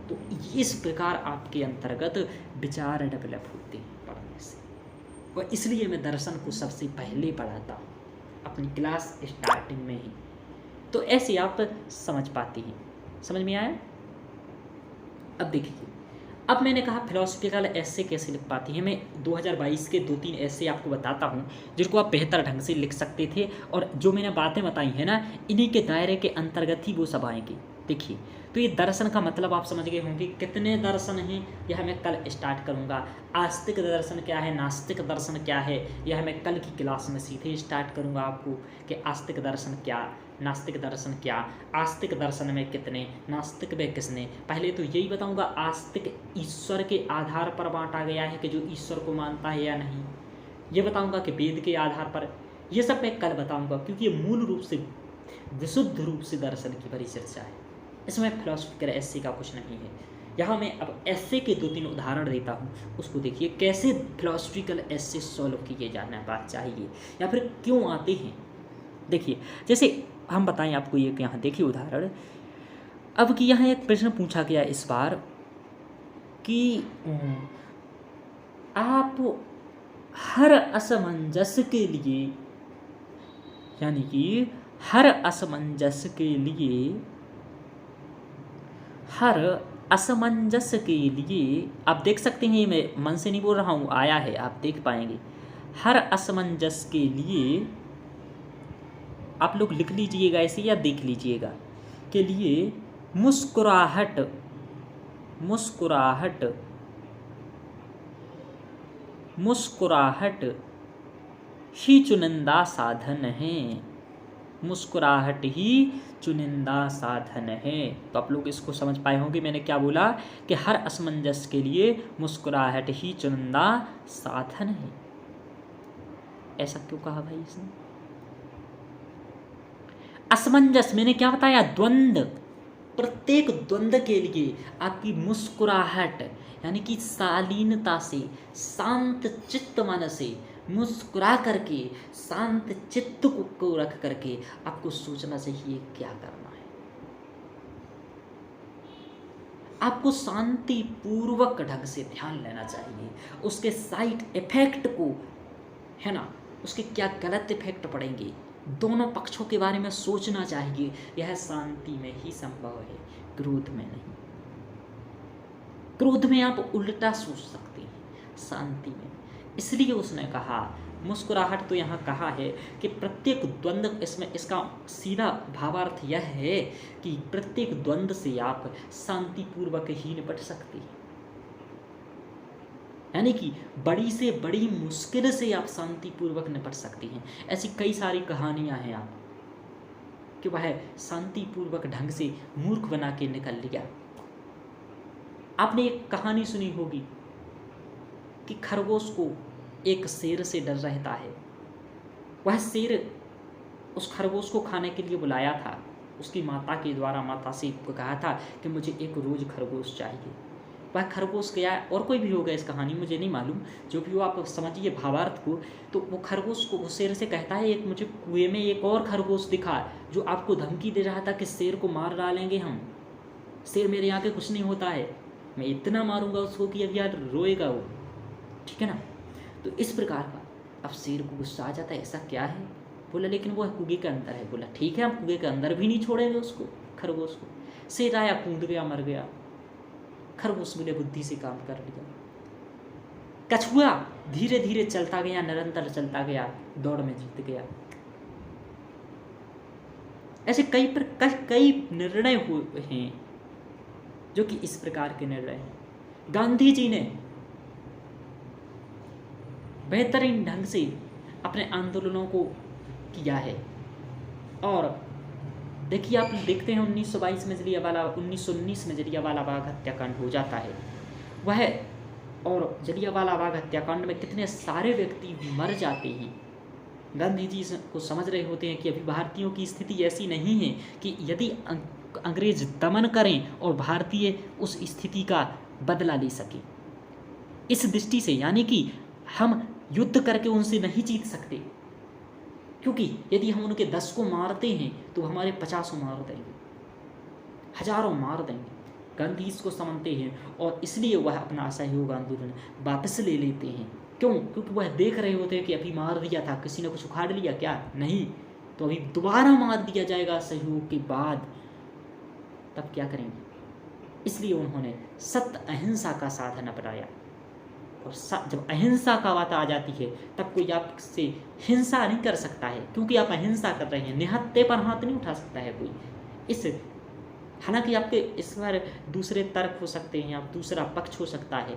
तो इस प्रकार आपके अंतर्गत विचार डेवलप होते हैं पढ़ने से। और इसलिए मैं दर्शन को सबसे पहले पढ़ाता हूँ अपनी क्लास स्टार्टिंग में ही, तो ऐसे आप समझ पाते हैं। समझ में आया? अब देखिए, अब मैंने कहा फिलोसफिकल ऐसे कैसे लिख पाती हैं। मैं 2022 के 2-3 ऐसे आपको बताता हूँ जिनको आप बेहतर ढंग से लिख सकते थे, और जो मैंने बातें बताई हैं ना, इन्हीं के दायरे के अंतर्गत ही वो सब आएंगे। देखिए, तो ये दर्शन का मतलब आप समझ गए होंगे। कितने दर्शन हैं यह मैं कल स्टार्ट करूँगा। आस्तिक दर्शन क्या है, नास्तिक दर्शन क्या है, यह मैं कल की क्लास में सीधे स्टार्ट करूँगा आपको कि आस्तिक दर्शन क्या, नास्तिक दर्शन क्या, आस्तिक दर्शन में कितने, नास्तिक में किसने। पहले तो यही बताऊँगा, आस्तिक ईश्वर के आधार पर बांटा गया है कि जो ईश्वर को मानता है या नहीं, ये बताऊँगा कि वेद के आधार पर। ये सब मैं कल बताऊँगा, क्योंकि ये मूल रूप से विशुद्ध रूप से दर्शन की बड़ी चर्चा है। इसमें फिलोसफिकल ऐसे का कुछ नहीं है। यहाँ मैं अब ऐसे के 2-3 उदाहरण देता हूँ, उसको देखिए कैसे फिलोसफिकल ऐसे सॉल्व किए जाना बात चाहिए या फिर क्यों आते हैं। देखिए, जैसे हम बताएं आपको, ये यहाँ देखिए उदाहरण। अब कि यहाँ एक प्रश्न पूछा गया इस बार कि आप हर असमंजस के लिए, यानी कि हर असमंजस के लिए, हर असमंजस के लिए, आप देख सकते हैं, मैं मन से नहीं बोल रहा हूँ, आया है, आप देख पाएंगे। हर असमंजस के लिए आप लोग लिख लीजिएगा ऐसे या देख लीजिएगा, के लिए मुस्कुराहट, मुस्कुराहट, मुस्कुराहट ही चुनिंदा साधन है। मुस्कुराहट ही चुनिंदा साधन है। तो आप लोग इसको समझ पाए होंगे मैंने क्या बोला, कि हर असमंजस के लिए मुस्कुराहट ही चुनिंदा साधन है। ऐसा क्यों कहा भाई इसने? असमंजस मैंने क्या बताया, द्वंद्व। प्रत्येक द्वंद्व के लिए आपकी मुस्कुराहट, यानी कि शालीनता से, शांत चित्त मन से मुस्कुरा करके, शांत चित्त को रख करके आपको सोचना चाहिए क्या करना है। आपको शांति पूर्वक ढंग से ध्यान लेना चाहिए, उसके साइड इफेक्ट को, है ना, उसके क्या गलत इफेक्ट पड़ेंगे, दोनों पक्षों के बारे में सोचना चाहिए। यह शांति में ही संभव है, क्रोध में नहीं। क्रोध में आप उल्टा सोच सकते हैं, शांति में। इसलिए उसने कहा मुस्कुराहट। तो यहाँ कहा है कि प्रत्येक द्वंद्व, इसमें इसका सीधा भावार्थ यह है कि प्रत्येक द्वंद्व से आप शांतिपूर्वक ही निपट सकते हैं, यानी कि बड़ी से बड़ी मुश्किल से आप शांतिपूर्वक निपट सकते हैं। ऐसी कई सारी कहानियाँ हैं आप कि वह शांतिपूर्वक ढंग से मूर्ख बना के निकल लिया। आपने एक कहानी सुनी होगी कि खरगोश को एक शेर से डर रहता है। वह शेर उस खरगोश को खाने के लिए बुलाया था, उसकी माता के द्वारा माता से कहा था कि मुझे एक रोज खरगोश चाहिए। वह खरगोश गया, और कोई भी होगा इस कहानी मुझे नहीं मालूम, जो भी हो आप समझिए भावार्थ को। तो वो खरगोश को उस शेर से कहता है, एक मुझे कुएं में एक और खरगोश दिखा जो आपको धमकी दे रहा था कि शेर को मार डालेंगे हम, शेर मेरे यहाँ के कुछ नहीं होता है, मैं इतना मारूंगा उसको कि अब यार रोएगा वो, ठीक है ना। तो इस प्रकार का अब शेर को गुस्सा आ जाता है, ऐसा क्या है। बोला लेकिन वो कुएं के अंदर है। बोला ठीक है, हम कुएं के अंदर भी नहीं छोड़ेंगे उसको, खरगोश को। शेर आया, कूद गया, मर गया। खरगोश ने बुद्धि से काम कर लिया। कछुआ धीरे धीरे चलता गया, निरंतर चलता गया, दौड़ में जीत गया। ऐसे कई निर्णय हुए हैं जो कि इस प्रकार के निर्णय हैं। गांधी जी ने बेहतरीन ढंग से अपने आंदोलनों को किया है। और देखिए, आप देखते हैं 1922 में 1919 में जलियांवाला बाग हत्याकांड हो जाता है। वह और जलियांवाला बाग हत्याकांड में कितने सारे व्यक्ति मर जाते हैं। गांधी जी को समझ रहे होते हैं कि अभी भारतीयों की स्थिति ऐसी नहीं है कि यदि अंग्रेज दमन करें और भारतीय उस स्थिति का बदला ले सके। इस दृष्टि से, यानी कि हम युद्ध करके उनसे नहीं जीत सकते, क्योंकि यदि हम उनके 10 को मारते हैं तो हमारे 50 मार देंगे, हजारों मार देंगे। गांधी इसको समझते हैं और इसलिए वह अपना असहयोग आंदोलन वापस ले लेते हैं। क्यों? क्योंकि वह देख रहे होते हैं कि अभी मार दिया था, किसी ने कुछ उखाड़ लिया क्या? नहीं, तो अभी दोबारा मार दिया जाएगा असहयोग के बाद, तब क्या करेंगे? इसलिए उन्होंने सत्य अहिंसा का साधन अपनाया। और जब अहिंसा का बात आ जाती है तब कोई आपसे हिंसा नहीं कर सकता है, क्योंकि आप अहिंसा कर रहे हैं। निहत्थे पर हाथ नहीं उठा सकता है कोई। इस हालांकि आपके इस पर दूसरे तर्क हो सकते हैं, आप दूसरा पक्ष हो सकता है,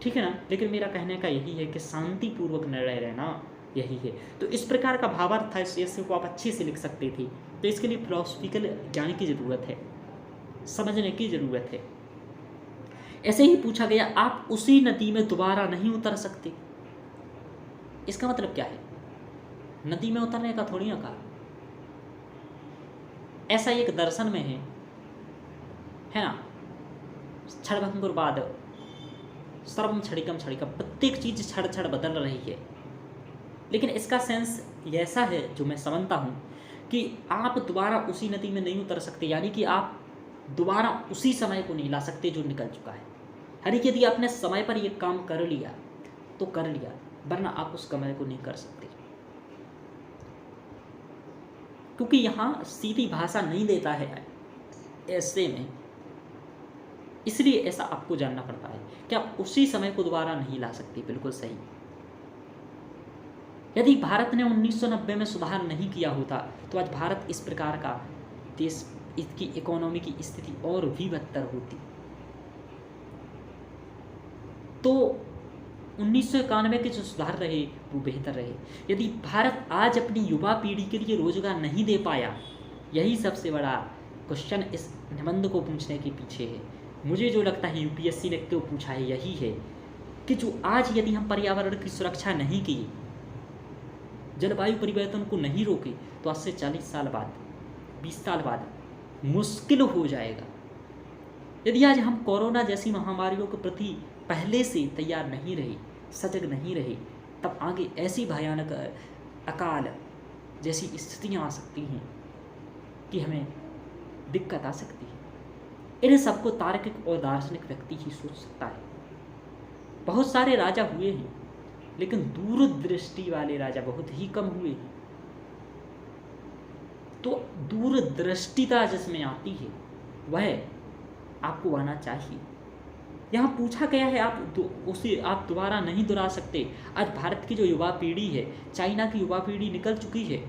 ठीक है ना, लेकिन मेरा कहने का यही है कि शांतिपूर्वक निर्णय रहना यही है। तो इस प्रकार का भावार्थ था, ऐसे को आप अच्छे से लिख सकते थे। तो इसके लिए फिलॉसफिकल ज्ञान की ज़रूरत है, समझने की ज़रूरत है। ऐसे ही पूछा गया, आप उसी नदी में दोबारा नहीं उतर सकते। इसका मतलब क्या है? नदी में उतरने का थोड़ी ना कहा। ऐसा एक दर्शन में है ना, क्षणभंगुरवाद, सर्वम क्षणिकम क्षणिकम, प्रत्येक चीज क्षण क्षण बदल रही है। लेकिन इसका सेंस ऐसा है जो मैं समझता हूँ कि आप दोबारा उसी नदी में नहीं उतर सकते, यानी कि आप दोबारा उसी समय को नहीं ला सकते जो निकल चुका है। हर एक यदि आपने समय पर ये काम कर लिया तो कर लिया, वरना आप उस समय को नहीं कर सकते, क्योंकि यहाँ सीधी भाषा नहीं देता है ऐसे में। इसलिए ऐसा आपको जानना पड़ता है कि आप उसी समय को दोबारा नहीं ला सकते। बिल्कुल सही। यदि भारत ने 1990 में सुधार नहीं किया होता तो आज भारत इस प्रकार का देश, इसकी इकोनॉमी की स्थिति और भी बदतर होती। तो 1991 के जो सुधार रहे वो बेहतर रहे। यदि भारत आज अपनी युवा पीढ़ी के लिए रोजगार नहीं दे पाया, यही सबसे बड़ा क्वेश्चन इस निबंध को पूछने के पीछे है। मुझे जो लगता है यूपीएससी ने क्यों पूछा है यही है कि जो आज यदि हम पर्यावरण की सुरक्षा नहीं की, जलवायु परिवर्तन को नहीं रोके, तो आज से 40 साल बाद, 20 साल बाद मुश्किल हो जाएगा। यदि आज हम कोरोना जैसी महामारियों के प्रति पहले से तैयार नहीं रहे, सजग नहीं रहे, तब आगे ऐसी भयानक अकाल जैसी स्थितियां आ सकती हैं कि हमें दिक्कत आ सकती है। इन सबको तार्किक और दार्शनिक व्यक्ति ही सोच सकता है। बहुत सारे राजा हुए हैं, लेकिन दूरदृष्टि वाले राजा बहुत ही कम हुए हैं। तो दूरदृष्टिता जिसमें आती है वह आपको आना चाहिए। यहाँ पूछा गया है उसे आप दोबारा नहीं दोहरा सकते। आज भारत की जो युवा पीढ़ी है, चाइना की युवा पीढ़ी निकल चुकी है।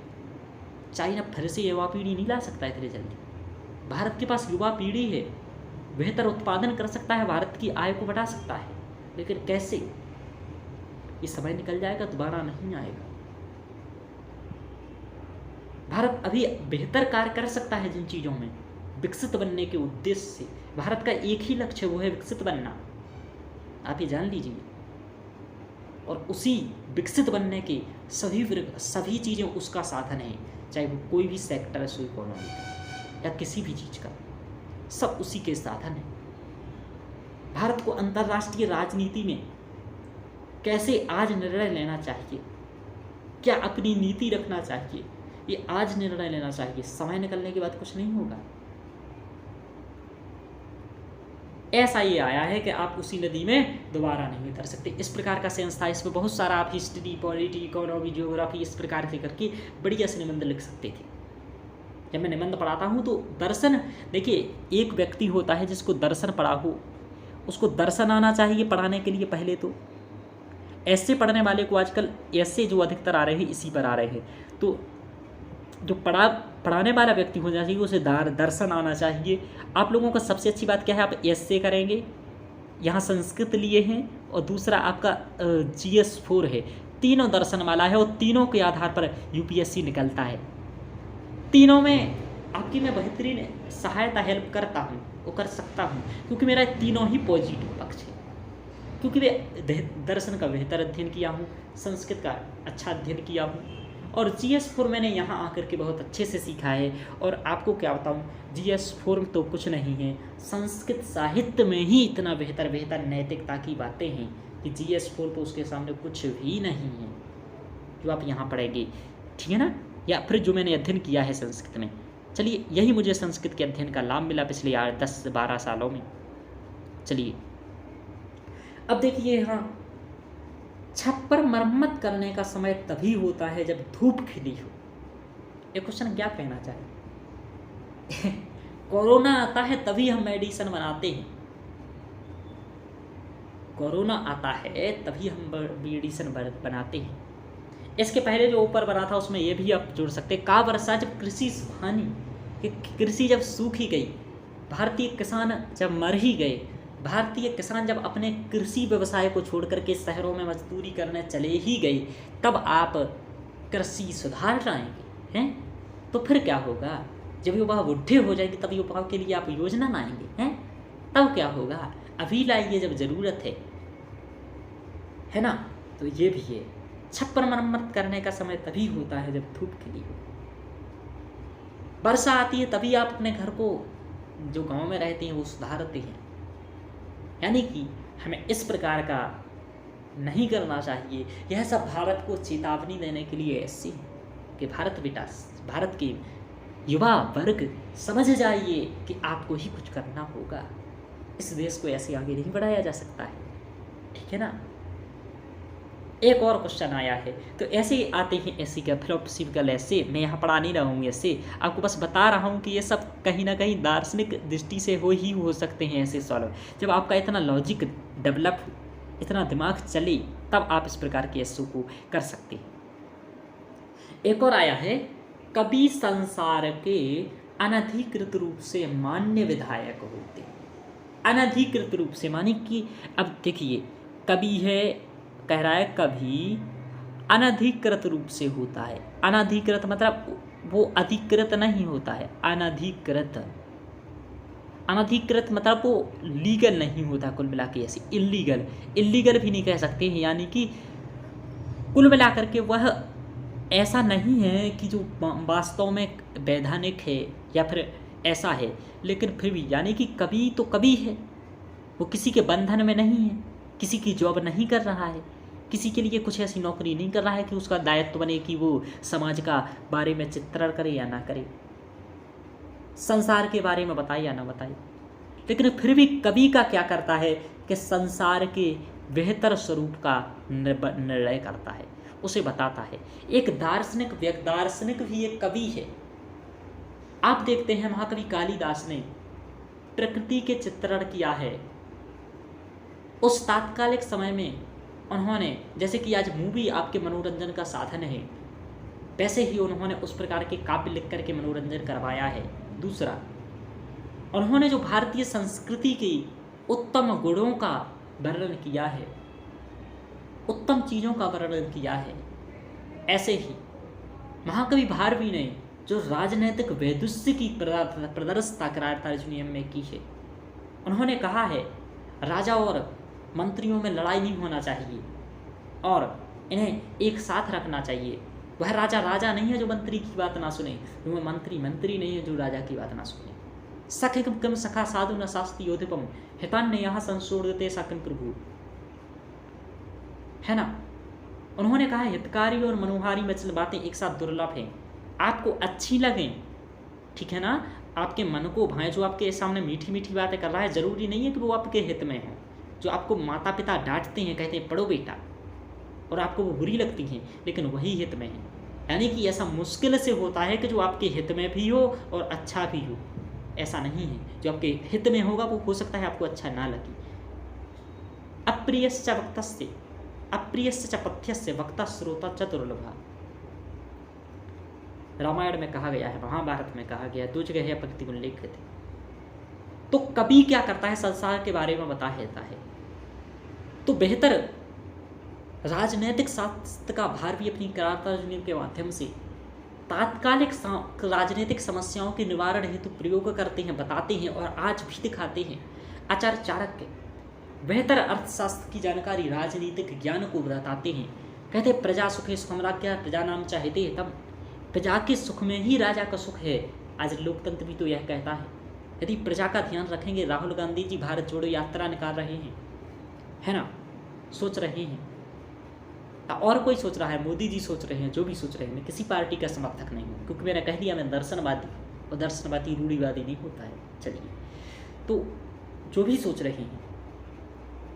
चाइना फिर से युवा पीढ़ी नहीं ला सकता इतने जल्दी। भारत के पास युवा पीढ़ी है, बेहतर उत्पादन कर सकता है, भारत की आय को बढ़ा सकता है, लेकिन कैसे? ये समय निकल जाएगा, दोबारा नहीं आएगा। भारत अभी बेहतर कार्य कर सकता है जिन चीज़ों में, विकसित बनने के उद्देश्य से। भारत का एक ही लक्ष्य, वो है विकसित बनना। आप ये जान लीजिए। और उसी विकसित बनने के सभी चीज़ें उसका साधन है, चाहे वो कोई भी सेक्टर है, सो इकोनॉमी का या किसी भी चीज़ का, सब उसी के साधन है। भारत को अंतर्राष्ट्रीय राजनीति में कैसे आज निर्णय लेना चाहिए, क्या अपनी नीति रखना चाहिए, ये आज निर्णय लेना चाहिए। समय निकलने के बाद कुछ नहीं होगा। ऐसा ये आया है कि आप उसी नदी में दोबारा नहीं उतर सकते। इस प्रकार का सेंस था। इसमें बहुत सारा आप हिस्ट्री, पॉलिटी, इकोनॉमी, जियोग्राफी इस प्रकार से करके बढ़िया से निबंध लिख सकते थे। जब मैं निबंध पढ़ाता हूँ तो दर्शन, देखिए एक व्यक्ति होता है जिसको दर्शन पढ़ा हो, उसको दर्शन आना चाहिए पढ़ाने के लिए। पहले तो ऐसे पढ़ने वाले को आजकल ऐसे जो अधिकतर आ रहे हैं इसी पर आ रहे हैं। तो जो पढ़ाने वाला व्यक्ति होना चाहिए उसे दर्शन आना चाहिए। आप लोगों का सबसे अच्छी बात क्या है, आप ऐसे करेंगे, यहाँ संस्कृत लिए हैं, और दूसरा आपका GS4 है। तीनों दर्शन वाला है और तीनों के आधार पर यूपीएससी निकलता है। तीनों में आपकी मैं बेहतरीन सहायता हेल्प करता हूँ, वो कर सकता हूँ, क्योंकि मेरा तीनों ही पॉजिटिव पक्ष है। क्योंकि मैं दर्शन का बेहतर अध्ययन किया हूँ, संस्कृत का अच्छा अध्ययन किया हूँ, और GS4 मैंने यहाँ आकर के बहुत अच्छे से सीखा है। और आपको क्या बताऊँ, GS4 तो कुछ नहीं है, संस्कृत साहित्य में ही इतना बेहतर बेहतर नैतिकता की बातें हैं कि GS4 तो उसके सामने कुछ भी नहीं है जो आप यहाँ पढ़ेंगे, ठीक है ना। या फिर जो मैंने अध्ययन किया है संस्कृत में, चलिए यही मुझे संस्कृत के अध्ययन का लाभ मिला पिछले 10-12 सालों में। चलिए अब देखिए, यहाँ छप्पर मरम्मत करने का समय तभी होता है जब धूप खिली हो। ये क्वेश्चन क्या कहना चाहे कोरोना आता है तभी हम मेडिसिन बनाते हैं, कोरोना आता है तभी हम मेडिसिन बनाते हैं। इसके पहले जो ऊपर बना था उसमें ये भी आप जोड़ सकते, का वर्षा जब कृषि सुहानी, कि कृषि जब सूखी गई, भारतीय किसान जब मर ही गए, भारतीय किसान जब अपने कृषि व्यवसाय को छोड़ करके शहरों में मजदूरी करने चले ही गए, तब आप कृषि सुधार लाएंगे हैं। तो फिर क्या होगा, जब युवा बुढ़े हो जाएंगे तब युवाओं के लिए आप योजना लाएंगे हैं, तब क्या होगा, अभी लाइए जब ज़रूरत है ना। तो ये भी है, छप्पर मरम्मत करने का समय तभी होता है जब धूप खिली हो। वर्षा आती है तभी आप अपने घर को, जो गांव में रहते हैं, वो सुधारते हैं। यानी कि हमें इस प्रकार का नहीं करना चाहिए। यह सब भारत को चेतावनी देने के लिए ऐसी कि भारत बेटा, भारत के युवा वर्ग समझ जाइए कि आपको ही कुछ करना होगा, इस देश को ऐसे आगे नहीं बढ़ाया जा सकता है, ठीक है ना। एक और क्वेश्चन आया है, तो ऐसे आते हैं ऐसे का फिलोसॉफिकल ऐसे, मैं यहाँ पढ़ा नहीं रहा हूँ ऐसे, आपको बस बता रहा हूँ कि ये सब कहीं ना कहीं दार्शनिक दृष्टि से हो सकते हैं ऐसे सॉल्व। जब आपका इतना लॉजिक डेवलप हो, इतना दिमाग चले, तब आप इस प्रकार के ऐसों को कर सकते हैं। एक और आया है, कवि संसार के अनधिकृत रूप से मान्य विधायक होते हैं। अनधिकृत रूप से मानी कि, अब देखिए कवि है, कह रहा है कभी अनधिकृत रूप से होता है। अनधिकृत मतलब वो अधिकृत नहीं होता है, अनधिकृत, अनधिकृत मतलब वो लीगल नहीं होता, कुल मिला के ऐसे इल्लीगल भी नहीं कह सकते हैं। यानी कि कुल मिला करके वह ऐसा नहीं है कि जो वास्तव में वैधानिक है या फिर ऐसा है, लेकिन फिर भी यानी कि कवि तो कवि है, वो किसी के बंधन में नहीं है, किसी की जॉब नहीं कर रहा है, किसी के लिए कुछ ऐसी नौकरी नहीं कर रहा है कि उसका दायित्व बने कि वो समाज का बारे में चित्रण करे या ना करे, संसार के बारे में बताए या ना बताए। लेकिन फिर भी कवि का क्या करता है कि संसार के बेहतर स्वरूप का निर्णय करता है, उसे बताता है। एक दार्शनिक भी एक कवि है। आप देखते हैं महाकवि कालिदास ने प्रकृति के चित्रण किया है। उस तात्कालिक समय में उन्होंने, जैसे कि आज मूवी आपके मनोरंजन का साधन है, वैसे ही उन्होंने उस प्रकार के काव्य लिख करके मनोरंजन करवाया है। दूसरा, उन्होंने जो भारतीय संस्कृति की उत्तम गुणों का वर्णन किया है, उत्तम चीज़ों का वर्णन किया है। ऐसे ही महाकवि भारवी ने जो राजनैतिक वैदुष्य की प्रदर्शता करारता नियम में की है, उन्होंने कहा है राजा और मंत्रियों में लड़ाई नहीं होना चाहिए और इन्हें एक साथ रखना चाहिए। वह राजा राजा नहीं है जो मंत्री की बात ना सुने, वह मंत्री मंत्री नहीं है जो राजा की बात ना सुने। सखिकम कम सखा साधु न शास्ति योधिपम हितान्य यहाँ संशोधते साकिन प्रभु, है ना। उन्होंने कहा हितकारी और मनोहारी में बातें एक साथ दुर्लभ हैं। आपको अच्छी लगें, ठीक है ना, आपके मन को भाएं, जो आपके सामने मीठी मीठी बातें कर रहा है, ज़रूरी नहीं है कि वो आपके हित में हो। जो आपको माता पिता डांटते हैं, कहते हैं पढ़ो बेटा, और आपको वो बुरी लगती हैं, लेकिन वही हित में है। यानी कि ऐसा मुश्किल से होता है कि जो आपके हित में भी हो और अच्छा भी हो, ऐसा नहीं है। जो आपके हित में होगा वो हो सकता है आपको अच्छा ना लगे। अप्रियश्च वक्तस्य अप्रियश्च पथ्यस्य वक्ता श्रोता च दुर्लभा, रामायण में कहा गया है, महाभारत में कहा गया, 2 जगह है पंक्ति उल्लेखित है। तो कवि क्या करता है, संसार के बारे में बता देता है। तो बेहतर राजनैतिक शास्त्र का भार भी अपनी करारता के माध्यम से तात्कालिक राजनीतिक समस्याओं के निवारण हेतु प्रयोग करते हैं, बताते हैं और आज भी दिखाते हैं। आचार्य चाणक्य बेहतर अर्थशास्त्र की जानकारी, राजनीतिक ज्ञान को बताते हैं कहते प्रजा सुखे सुखम राज्ञः प्रजा नाम चाहते हितम, प्रजा के सुख में ही राजा का सुख है। आज लोकतंत्र भी तो यह कहता है। यदि प्रजा का ध्यान रखेंगे, राहुल गांधी जी भारत जोड़ो यात्रा निकाल रहे हैं, है ना, सोच रहे हैं, और कोई सोच रहा है, मोदी जी सोच रहे हैं, जो भी सोच रहे हैं, मैं किसी पार्टी का समर्थक नहीं हूँ, क्योंकि मैंने कह दिया मैं दर्शनवादी, और दर्शनवादी रूढ़िवादी नहीं होता है। चलिए, तो जो भी सोच रहे हैं,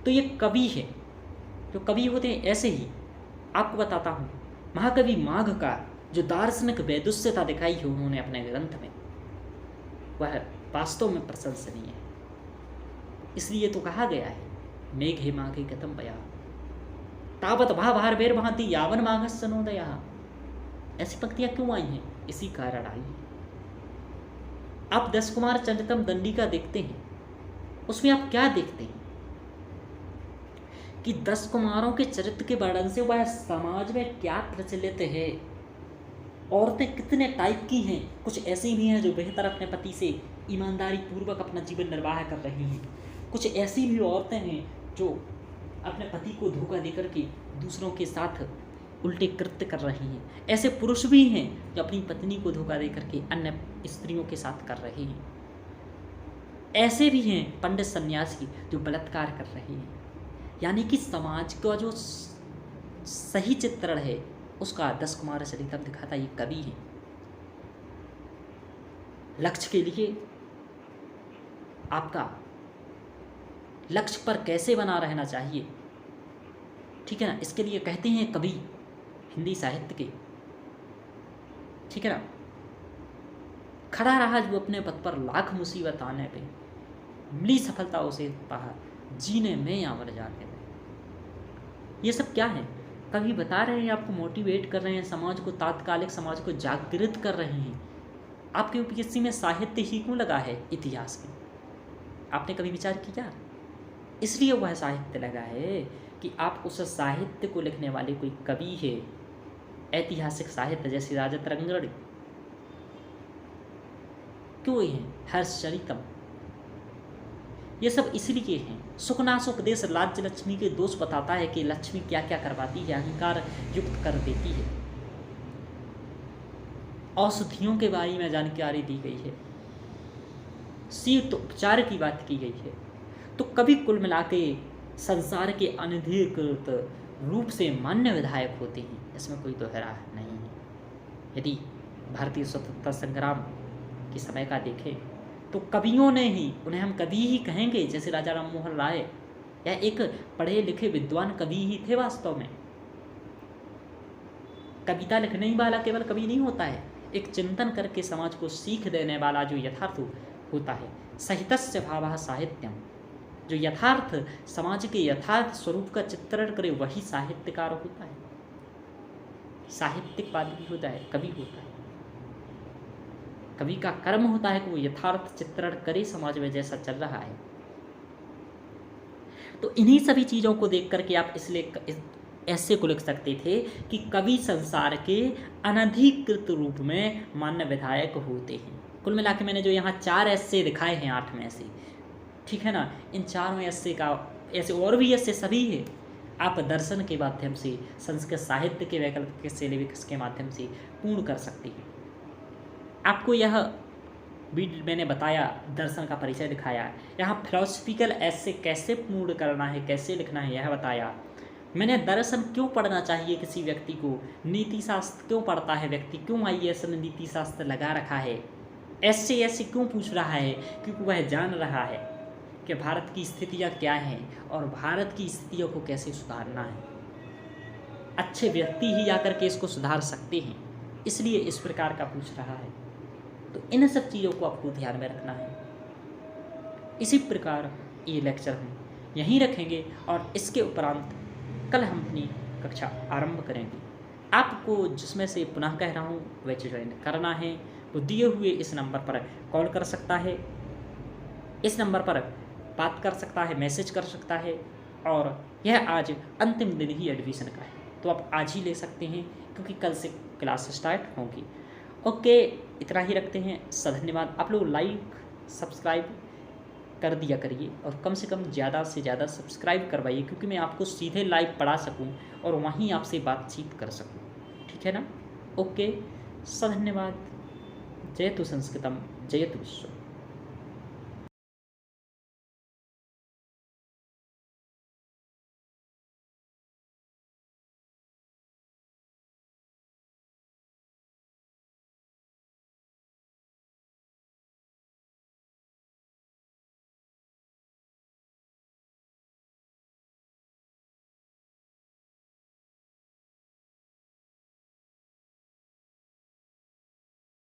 तो ये कवि है, जो कवि होते हैं ऐसे ही। आपको बताता हूँ, महाकवि माघ का जो दार्शनिक वैदुष्यता दिखाई है उन्होंने अपने ग्रंथ में, वह वास्तव में प्रशंसनीय है। इसलिए तो कहा गया है, मेघे माघे गतम बया तावत भार बेर भांति यावन माघस्य नोदया। ऐसी पंक्तियां क्यों आई हैं? इसी कारण आई है। आप 10 कुमार चंद्रतम दंडी का देखते हैं, उसमें आप क्या देखते हैं कि 10 कुमारों के चरित्र के वर्णन से वह समाज में क्या प्रचलित है। औरतें कितने टाइप की हैं, कुछ ऐसी भी हैं जो बेहतर अपने पति से ईमानदारी पूर्वक अपना जीवन निर्वाह कर रही हैं, कुछ ऐसी भी औरतें हैं जो अपने पति को धोखा देकर के दूसरों के साथ उल्टे कृत्य कर रही हैं। ऐसे पुरुष भी हैं जो अपनी पत्नी को धोखा देकर के अन्य स्त्रियों के साथ कर रहे हैं। ऐसे भी हैं पंडित सन्यासी जो बलात्कार कर रहे हैं। यानी कि समाज का जो सही चित्रण है उसका 10 कुमार चरितम दिखाता ये कवि है। लक्ष्य के लिए आपका लक्ष्य पर कैसे बना रहना चाहिए, ठीक है ना, इसके लिए कहते हैं कवि हिंदी साहित्य के, ठीक है ना, खड़ा रहा जो अपने पथ पर लाख मुसीबत आने पे, मिली सफलता उसे पाहा जीने में यावर जाने में। ये सब क्या है? कवि बता रहे हैं, आपको मोटिवेट कर रहे हैं, समाज को, तात्कालिक समाज को जागृत कर रहे हैं। आपके यूपीएससी में साहित्य ही क्यों लगा है? इतिहास में आपने कभी विचार किया? इसलिए वह साहित्य लगा है कि आप उस साहित्य को लिखने वाले कोई कवि है, ऐतिहासिक साहित्य जैसे राजा तरंगणी क्यों है, हर्षचरितम, ये सब इसलिए हैं। सुखनाशुक देश राज्य लक्ष्मी के दोष बताता है कि लक्ष्मी क्या क्या करवाती है, अहंकार युक्त कर देती है। औषधियों के बारे में जानकारी दी गई है, शीत उपचार की बात की गई है। तो कभी कुल मिला के संसार के अनधिकृत रूप से मान्य विधायक होते हैं, इसमें कोई दोहरा नहीं है। यदि भारतीय स्वतंत्रता संग्राम के समय का देखें तो कवियों ने ही, उन्हें हम कवि ही कहेंगे, जैसे राजा राम मोहन राय, या एक पढ़े लिखे विद्वान कवि ही थे। वास्तव में कविता लिखने ही वाला केवल कवि नहीं होता है, एक चिंतन करके समाज को सीख देने वाला जो यथार्थ होता है। साहित्यस्य भावः साहित्यम, जो यथार्थ समाज के यथार्थ स्वरूप का चित्रण करे वही साहित्यकार होता है, साहित्यिकवादी भी होता है, कवि होता है। कवि का कर्म होता है कि वो यथार्थ चित्रण करे समाज में जैसा चल रहा है। तो इन्हीं सभी चीज़ों को देख करके आप इसलिए ऐसे को लिख सकते थे कि कवि संसार के अनधिकृत रूप में मान्य विधायक होते हैं। कुल मिला के मैंने जो यहाँ 4 ऐसे दिखाए हैं 8 में से, ठीक है ना, इन 4 ऐसे का ऐसे और भी ऐसे सभी है। आप दर्शन के माध्यम से, संस्कृत साहित्य के वैकल्पिक सिलेबस के माध्यम से पूर्ण कर सकते हैं। आपको यह भी मैंने बताया, दर्शन का परिचय दिखाया, यहाँ फिलोसफिकल ऐसे कैसे पूर्ण करना है, कैसे लिखना है, यह बताया। मैंने दर्शन क्यों पढ़ना चाहिए किसी व्यक्ति को, नीति शास्त्र क्यों पढ़ता है व्यक्ति, क्यों IAS ने नीति शास्त्र लगा रखा है, ऐसे क्यों पूछ रहा है, क्योंकि वह जान रहा है कि भारत की स्थितियाँ क्या हैं और भारत की स्थितियों को कैसे सुधारना है। अच्छे व्यक्ति ही आकर के इसको सुधार सकते हैं, इसलिए इस प्रकार का पूछ रहा है। तो इन सब चीज़ों को आपको ध्यान में रखना है। इसी प्रकार ये लेक्चर हम यहीं रखेंगे और इसके उपरांत कल हम अपनी कक्षा आरंभ करेंगे। आपको जिसमें से पुनः कह रहा हूँ वह ज्वाइन करना है, वो दिए हुए इस नंबर पर कॉल कर सकता है, इस नंबर पर बात कर सकता है, मैसेज कर सकता है, और यह आज अंतिम दिन ही एडमिशन का है, तो आप आज ही ले सकते हैं क्योंकि कल से क्लास स्टार्ट होगी। ओके, इतना ही रखते हैं। धन्यवाद। आप लोग लाइक, सब्सक्राइब कर दिया करिए और कम से कम ज़्यादा से ज़्यादा सब्सक्राइब करवाइए, क्योंकि मैं आपको सीधे लाइव पढ़ा सकूं और वहीं आपसे बातचीत कर सकूं। ठीक है ना? ओके, धन्यवाद। जयतु संस्कृतम, जयतु विश्व।